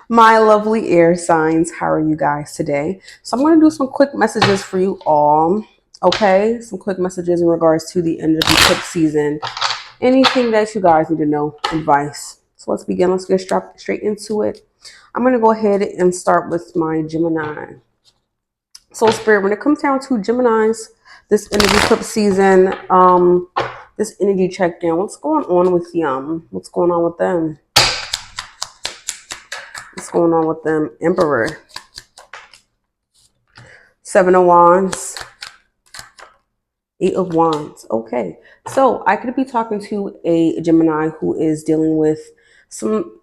My lovely air signs, how are you guys today? So I'm going to do some quick messages for you all. Okay, some quick messages in regards to the end of the eclipse season. Anything that you guys need to know, advice. So let's begin. Let's get straight into it. I'm going to go ahead and start with my Gemini. Soul Spirit, when it comes down to Geminis, this end of the eclipse season, this energy check in, what's going on with them? What's going on with them? What's going on with them? Emperor. Seven of Wands. Eight of Wands. Okay. So I could be talking to a Gemini who is dealing with some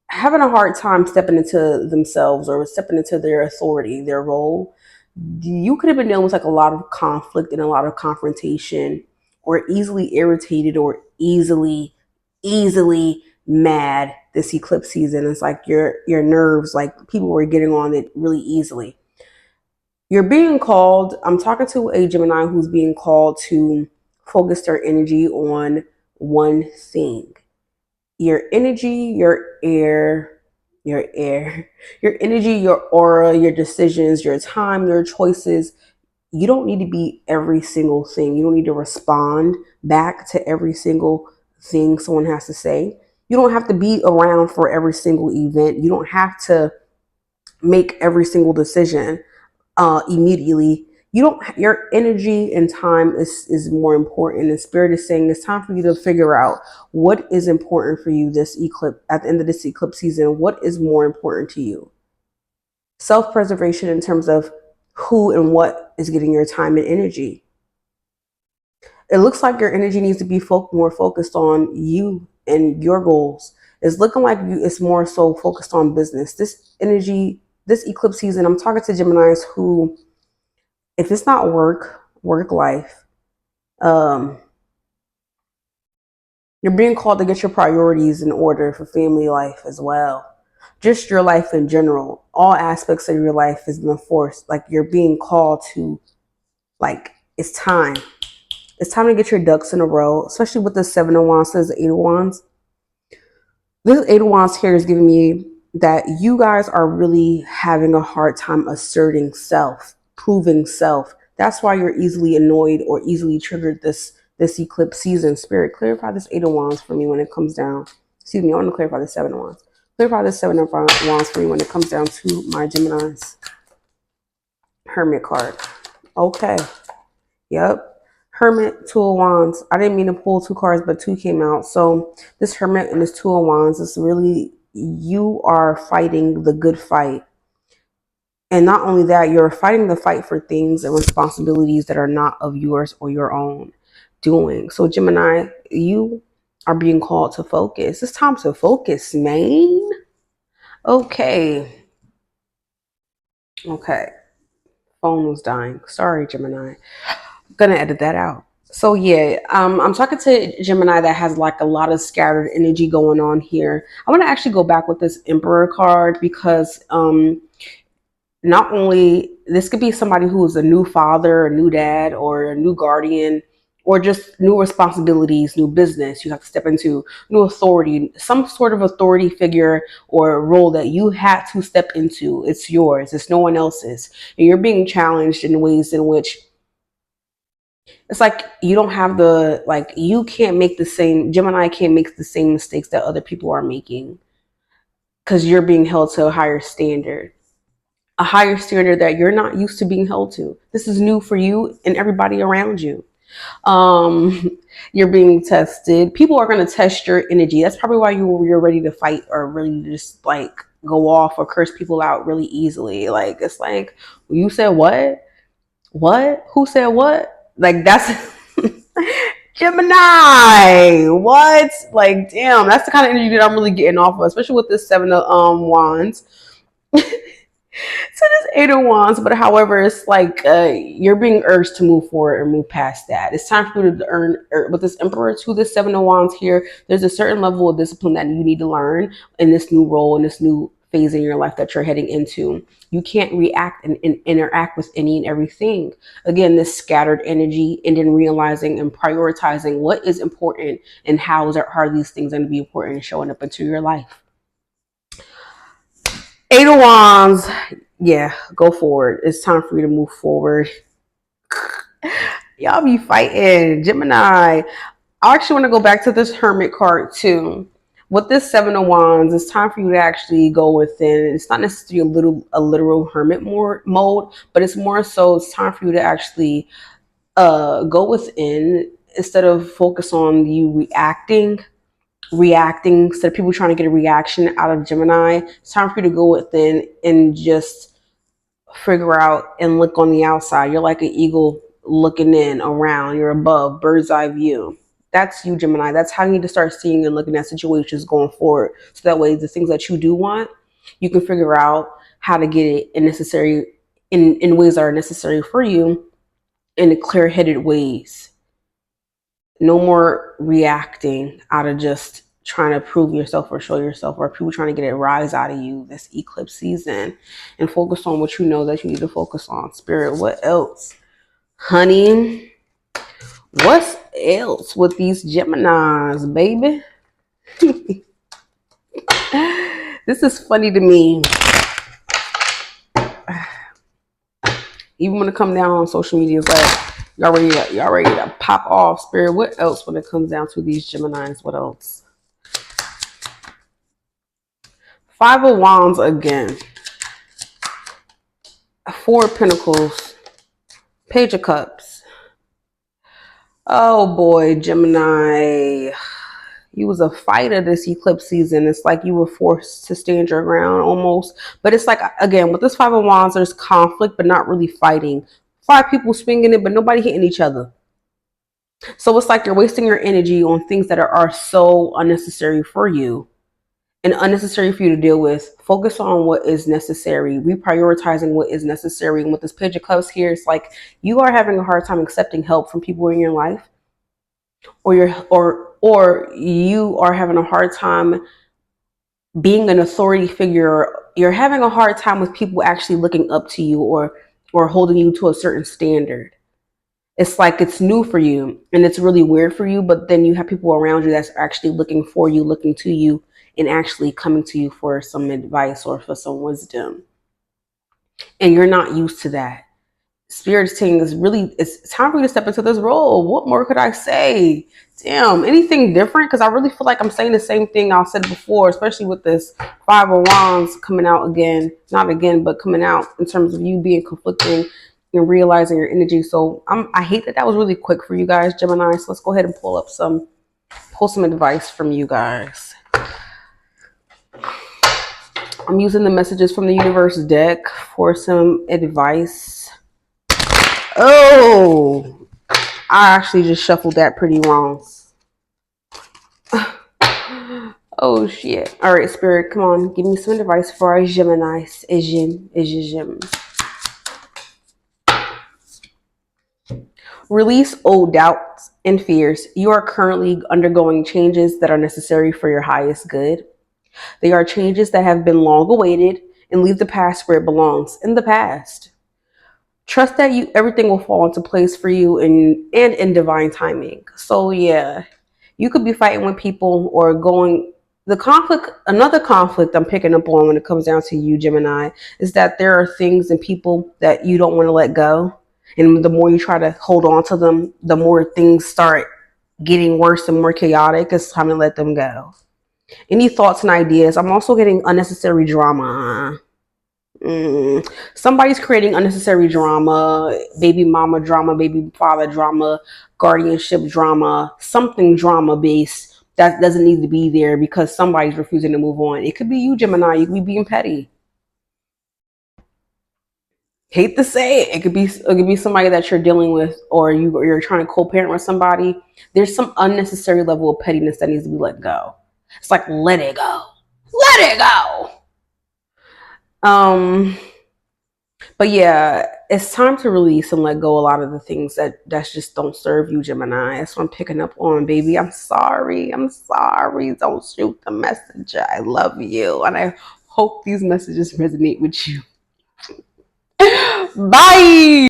having a hard time stepping into themselves or stepping into their authority, their role. You could have been dealing with like a lot of conflict and a lot of confrontation, or easily irritated, or easily mad this eclipse season. It's like your nerves, like people were getting on it really easily. You're being called, I'm talking to a Gemini who's being called to focus their energy on one thing. Your energy, your energy, your aura, your decisions, your time, your choices. You don't need to be every single thing. You don't need to respond back to every single thing someone has to say. You don't have to be around for every single event. You don't have to make every single decision immediately. You don't. Your energy and time is more important. And Spirit is saying it's time for you to figure out what is important for you this eclipse. At the end of this eclipse season, what is more important to you? Self-preservation in terms of who and what is getting your time and energy. It looks like your energy needs to be more focused on you and your goals. It's looking like it's more so focused on business. This energy, this eclipse season, I'm talking to Geminis who, if it's not work life, um, you're being called to get your priorities in order for family life as well. Just your life in general. All aspects of your life has been forced. Like you're being called to, like, it's time. It's time to get your ducks in a row, especially with the Seven of Wands, says the Eight of Wands. This Eight of Wands here is giving me that you guys are really having a hard time asserting self, proving self. That's why you're easily annoyed or easily triggered this eclipse season. Spirit, clarify this Eight of Wands for me when it comes down. Excuse me, I want to clarify the Seven of Wands. Clarify the Seven of Wands for me when it comes down to my Gemini's Hermit card. Okay. Yep. Hermit, Two of Wands. I didn't mean to pull two cards, but two came out. So this Hermit and this Two of Wands is really, you are fighting the good fight. And not only that, you're fighting the fight for things and responsibilities that are not of yours or your own doing. So Gemini, you are being called to focus. It's time to focus, man. Okay. Okay. Phone was dying. Sorry, Gemini. Gonna edit that out. So yeah, I'm talking to Gemini that has like a lot of scattered energy going on here. I want to actually go back with this Emperor card because not only this could be somebody who is a new father, a new dad, or a new guardian, or just new responsibilities, new business you have to step into, new authority, some sort of authority figure or role that you had to step into. It's yours. It's no one else's, and you're being challenged in ways in which it's like you don't have the, like, you can't make the same, Gemini can't make the same mistakes that other people are making because you're being held to a higher standard that you're not used to being held to. This is new for you and everybody around you. You're being tested. People are going to test your energy. That's probably why you're ready to fight or really just like go off or curse people out really easily. Like, it's like, you said what, who said what, like that's Gemini. What? Like, damn, that's the kind of energy that I'm really getting off of, especially with this Seven of Wands. So this Eight of Wands, but however, it's like you're being urged to move forward and move past that. It's time for you to earn, with this Emperor to this Seven of Wands here, there's a certain level of discipline that you need to learn in this new role, in this new phase in your life that you're heading into. You can't react and interact with any and everything. Again, this scattered energy, and then realizing and prioritizing what is important and how are these things going to be important and showing up into your life. Eight of Wands. Yeah, go forward. It's time for you to move forward. Y'all be fighting. Gemini. I actually want to go back to this Hermit card too. With this Seven of Wands, it's time for you to actually go within. It's not necessarily a literal hermit mode, but it's more so it's time for you to actually go within instead of focus on you reacting instead of people trying to get a reaction out of Gemini. It's time for you to go within and just figure out and look on the outside. You're like an eagle looking in around. You're above, bird's eye view. That's you, Gemini. That's how you need to start seeing and looking at situations going forward. So that way, the things that you do want, you can figure out how to get it in ways that are necessary for you in clear-headed ways. No more reacting out of just trying to prove yourself or show yourself or people trying to get a rise out of you this eclipse season, and focus on what you know that you need to focus on. Spirit, what else? Honey, what's else with these Geminis, baby? This is funny to me. Even when it comes down on social media, it's like y'all ready to pop off. Spirit, what else when it comes down to these Geminis? What else? Five of Wands again. Four of Pentacles. Page of Cups. Oh boy, Gemini. You was a fighter this eclipse season. It's like you were forced to stand your ground almost. But it's like, again, with this Five of Wands, there's conflict, but not really fighting. Five people swinging it, but nobody hitting each other. So it's like you're wasting your energy on things that are so unnecessary for you and unnecessary for you to deal with. Focus on what is necessary, reprioritizing what is necessary. And with this Page of Cups here, it's like you are having a hard time accepting help from people in your life, or you are having a hard time being an authority figure. You're having a hard time with people actually looking up to you or holding you to a certain standard. It's like it's new for you and it's really weird for you, but then you have people around you that's actually looking for you, looking to you, and actually coming to you for some advice or for some wisdom. And you're not used to that. Spirit's saying is really, it's time for you to step into this role. What more could I say? Damn, anything different? Because I really feel like I'm saying the same thing I said before, especially with this Five of Wands coming out again. Not again, but coming out in terms of you being conflicting and realizing your energy. So I hate that was really quick for you guys, Gemini. So let's go ahead and pull some advice from you guys. I'm using the messages from the universe deck for some advice. Oh, I actually just shuffled that pretty wrong. Oh shit. All right, Spirit, come on. Give me some advice for our Geminis. Release old doubts and fears. You are currently undergoing changes that are necessary for your highest good. They are changes that have been long awaited, and leave the past where it belongs, in the past. Trust that everything will fall into place for you and in divine timing. So yeah, you could be fighting with people or going the conflict. Another conflict I'm picking up on when it comes down to you, Gemini, is that there are things and people that you don't want to let go, and the more you try to hold on to them, the more things start getting worse and more chaotic. It's time to let them go. Any thoughts and ideas? I'm also getting unnecessary drama. Somebody's creating unnecessary drama, baby mama drama, baby father drama, guardianship drama, something drama based that doesn't need to be there because somebody's refusing to move on. It could be you, Gemini. You could be being petty. Hate to say it. It could be somebody that you're dealing with, or you're trying to co-parent with somebody. There's some unnecessary level of pettiness that needs to be let go. It's like let it go. Let it go. Um But yeah, it's time to release and let go a lot of the things that just don't serve you, Gemini. That's what I'm picking up on, baby. I'm sorry. I'm sorry. Don't shoot the messenger. I love you. And I hope these messages resonate with you. Bye.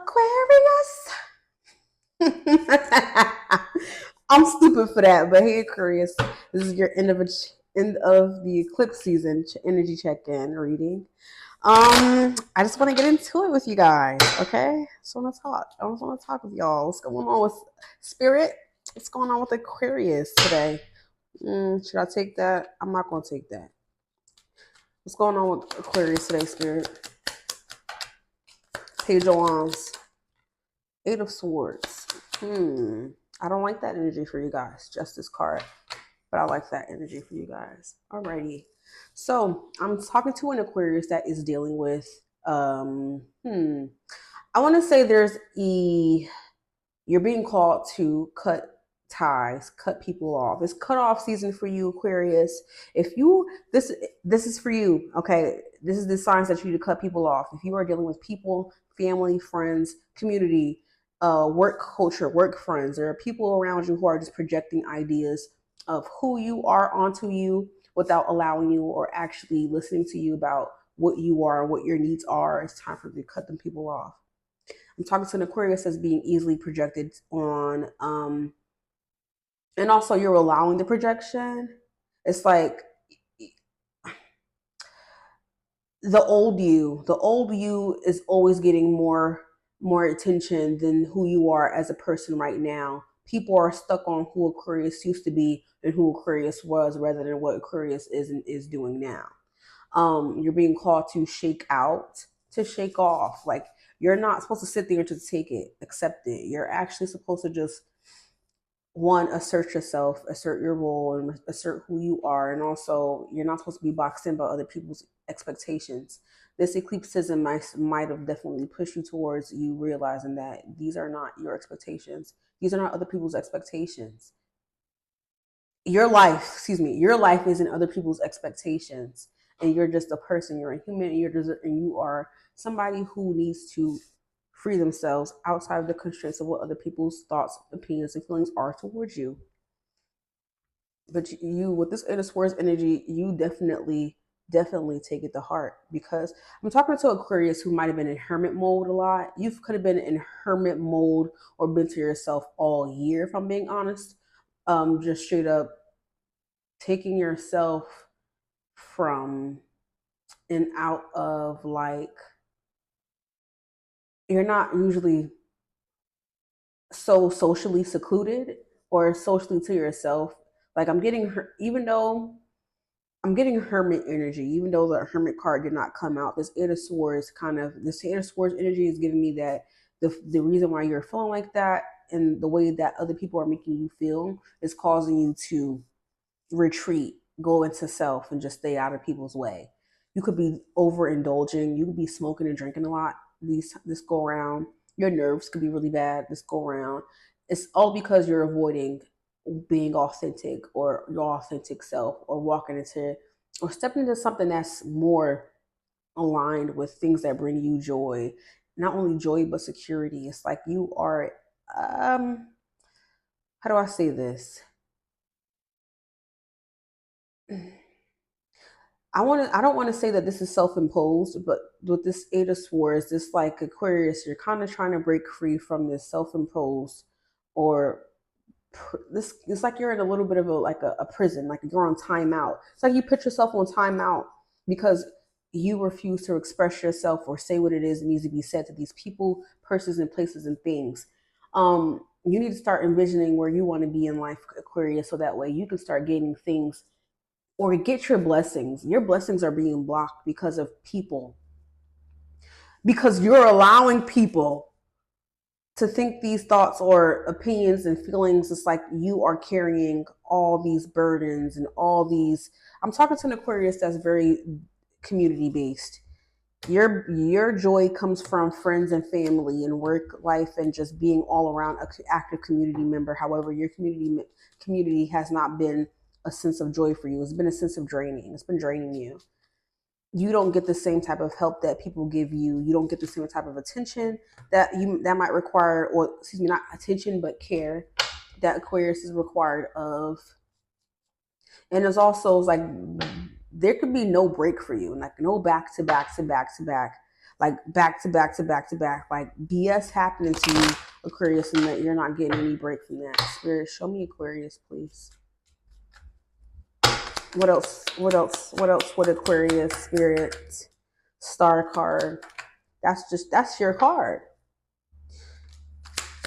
Aquarius. I'm stupid for that, but hey, Aquarius, this is your end of the eclipse season energy check-in reading. I just want to get into it with you guys, okay? So let's talk. I just want to talk with y'all. What's going on with Spirit? What's going on with Aquarius today? Should I take that? I'm not going to take that. What's going on with Aquarius today, Spirit? Page of Wands. Eight of Swords. I don't like that energy for you guys. Justice card. But I like that energy for you guys. Alrighty. So I'm talking to an Aquarius that is dealing with I want to say you're being called to cut ties, cut people off. It's cut off season for you, Aquarius. If you this is for you, okay? This is the signs that you need to cut people off. If you are dealing with people, family, friends, community, work culture, work friends, there are people around you who are just projecting ideas of who you are onto you without allowing you or actually listening to you about what you are, what your needs are. It's time for you to cut them people off. I'm talking to an Aquarius that's being easily projected on, and also you're allowing the projection. It's like the old you is always getting more attention than who you are as a person right now. People are stuck on who Aquarius used to be and who Aquarius was rather than what Aquarius is and is doing now. You're being called to shake out, to shake off. Like, you're not supposed to sit there to take it, accept it. You're actually supposed to just assert yourself, assert your role, and assert who you are. And also, you're not supposed to be boxed in by other people's expectations. This eclipsism might have definitely pushed you towards you realizing that these are not your expectations. These are not other people's expectations. Your life isn't other people's expectations, and you're just a person. You're a human, and you are somebody who needs to free themselves outside of the constraints of what other people's thoughts, opinions, and feelings are towards you. But you, with this Eight of Swords energy, you definitely take it to heart, because I'm talking to Aquarius who might have been in hermit mode a lot. You could have been in hermit mode or been to yourself all year, if I'm being honest. Just straight up taking yourself from and out of, like, you're not usually so socially secluded or socially to yourself. Like, I'm getting her, even though I'm getting hermit energy, even though the hermit card did not come out. This Eight of Swords this Eight of Swords energy is giving me that the reason why you're feeling like that and the way that other people are making you feel is causing you to retreat, go into self, and just stay out of people's way. You could be overindulging. You could be smoking and drinking a lot this go around. Your nerves could be really bad this go around. It's all because you're avoiding being authentic or your authentic self, or walking into or stepping into something that's more aligned with things that bring you joy. Not only joy, but security. It's like you are, how do I say this? I don't want to say that this is self-imposed, but with this Eight of Swords, this, like, Aquarius, you're kind of trying to break free from this self-imposed, or this, it's like you're in a little bit of a prison, like you're on timeout. It's like you put yourself on timeout because you refuse to express yourself or say what it is that needs to be said to these people, persons, and places and things. You need to start envisioning where you want to be in life, Aquarius, so that way you can start gaining things or get your blessings. Your blessings are being blocked because of people, because you're allowing people to think these thoughts or opinions and feelings. It's like you are carrying all these burdens and all these. I'm talking to an Aquarius that's very community based. Your joy comes from friends and family and work life and just being all around an active community member. However, your community has not been a sense of joy for you. It's been a sense of draining. It's been draining you. You don't get the same type of help that people give you. You don't get the same type of attention that might require, or excuse me, not attention but care that Aquarius is required of. And it's also like there could be no break for you, like no back to back to back to back. like back to back to back to back, like BS happening to you, Aquarius, and that you're not getting any break from that. Spirit, show me Aquarius, please. What else? What else? What else? What Aquarius, Spirit, Star card. That's your card.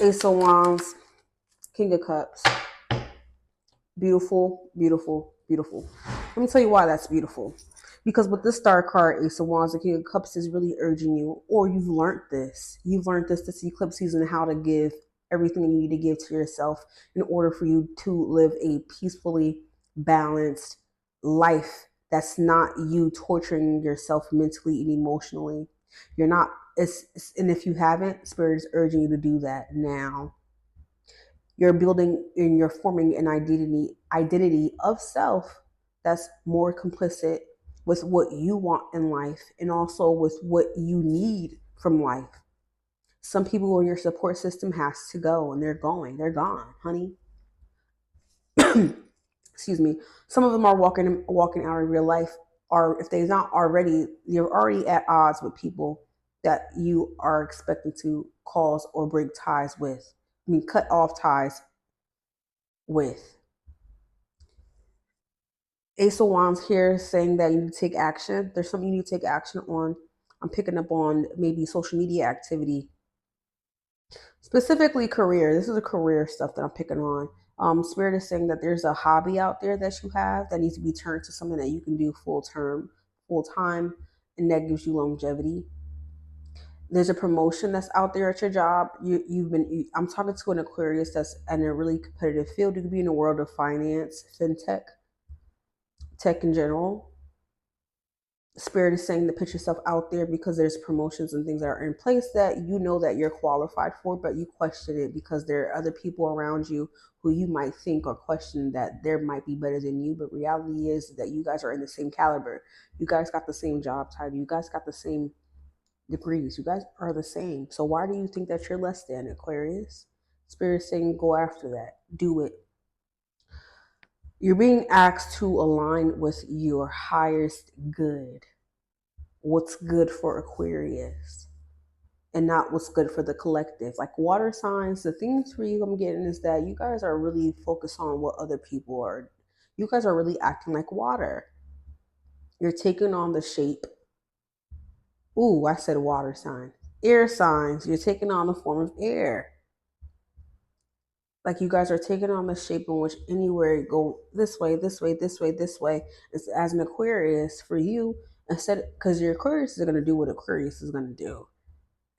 Ace of Wands, King of Cups. Beautiful, beautiful, beautiful. Let me tell you why that's beautiful. Because with this star card, Ace of Wands, the King of Cups is really urging you, or you've learned this. You've learned this eclipse season, how to give everything you need to give to yourself in order for you to live a peacefully balanced life that's not you torturing yourself mentally and emotionally. You're not, and if you haven't, Spirit is urging you to do that now. You're building and you're forming an identity of self that's more complicit with what you want in life and also with what you need from life. Some people in your support system has to go and they're gone, honey. Excuse me. Some of them are walking out of real life, or if they're not already, you're already at odds with people that you are expecting to cause or break ties with. I mean, cut off ties with. Ace of Wands here saying that you need to take action. There's something you need to take action on. I'm picking up on maybe social media activity, specifically career. This is a career stuff that I'm picking on. Spirit is saying that there's a hobby out there that you have that needs to be turned to something that you can do full time, and that gives you longevity. There's a promotion that's out there at your job. I'm talking to an Aquarius that's in a really competitive field. You could be in the world of finance, fintech, tech in general. Spirit is saying to put yourself out there because there's promotions and things that are in place that you know that you're qualified for, but you question it because there are other people around you who you might think or question that there might be better than you. But reality is that you guys are in the same caliber. You guys got the same job title. You guys got the same degrees. You guys are the same. So why do you think that you're less than, Aquarius? Spirit is saying go after that. Do it. You're being asked to align with your highest good. What's good for Aquarius and not what's good for the collective. Like water signs, the things for you I'm getting is that you guys are really focused on what other people are. You guys are really acting like water. You're taking on the shape. Ooh, I said water sign. Air signs, you're taking on the form of air. Like you guys are taking on the shape in which anywhere you go this way, this way, this way, this way. It's as an Aquarius for you, instead because your Aquarius is going to do what Aquarius is going to do.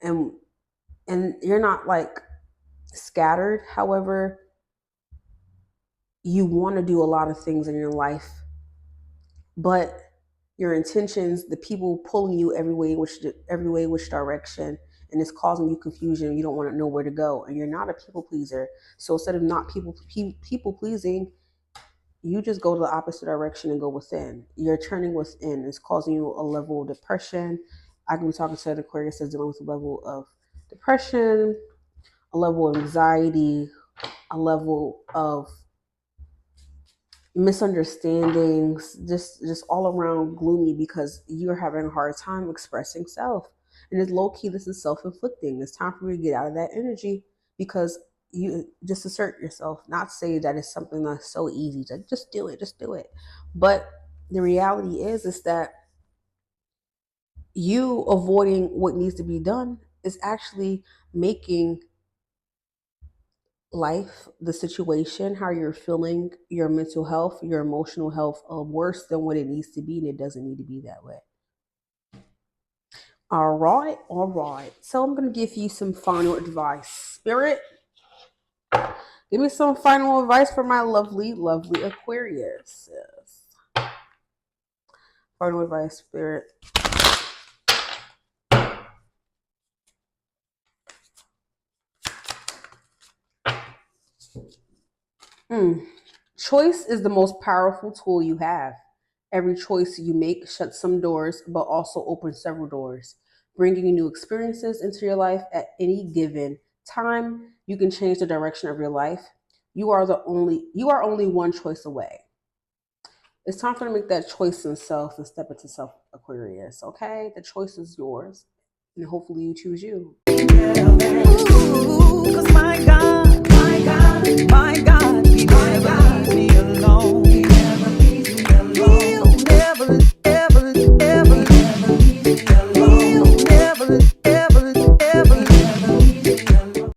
And you're not like scattered. However, you want to do a lot of things in your life, but your intentions, the people pulling you every way which direction, and it's causing you confusion. You don't want to know where to go, and you're not a people pleaser. So instead of not people pleasing, you just go to the opposite direction and go within. You're turning within. It's causing you a level of depression. I can be talking to an Aquarius that's dealing with a level of depression, a level of anxiety, a level of misunderstandings, just all around gloomy because you're having a hard time expressing self. And it's low key, this is self-inflicting. It's time for you to get out of that energy because you just assert yourself, not say that it's something that's so easy to just do it. But the reality is that you avoiding what needs to be done is actually making life, the situation, how you're feeling, your mental health, your emotional health, worse than what it needs to be, and it doesn't need to be that way. All right, all right. So I'm gonna give you some final advice. Spirit, give me some final advice for my lovely, lovely Aquarius. Yes. Final advice, Spirit. Choice is the most powerful tool you have. Every choice you make shuts some doors, but also opens several doors, bringing new experiences into your life at any given time. You can change the direction of your life. You are only one choice away. It's time for you to make that choice in self and step into self, Aquarius. Okay, the choice is yours. And hopefully you choose you. Ooh, 'cause my God.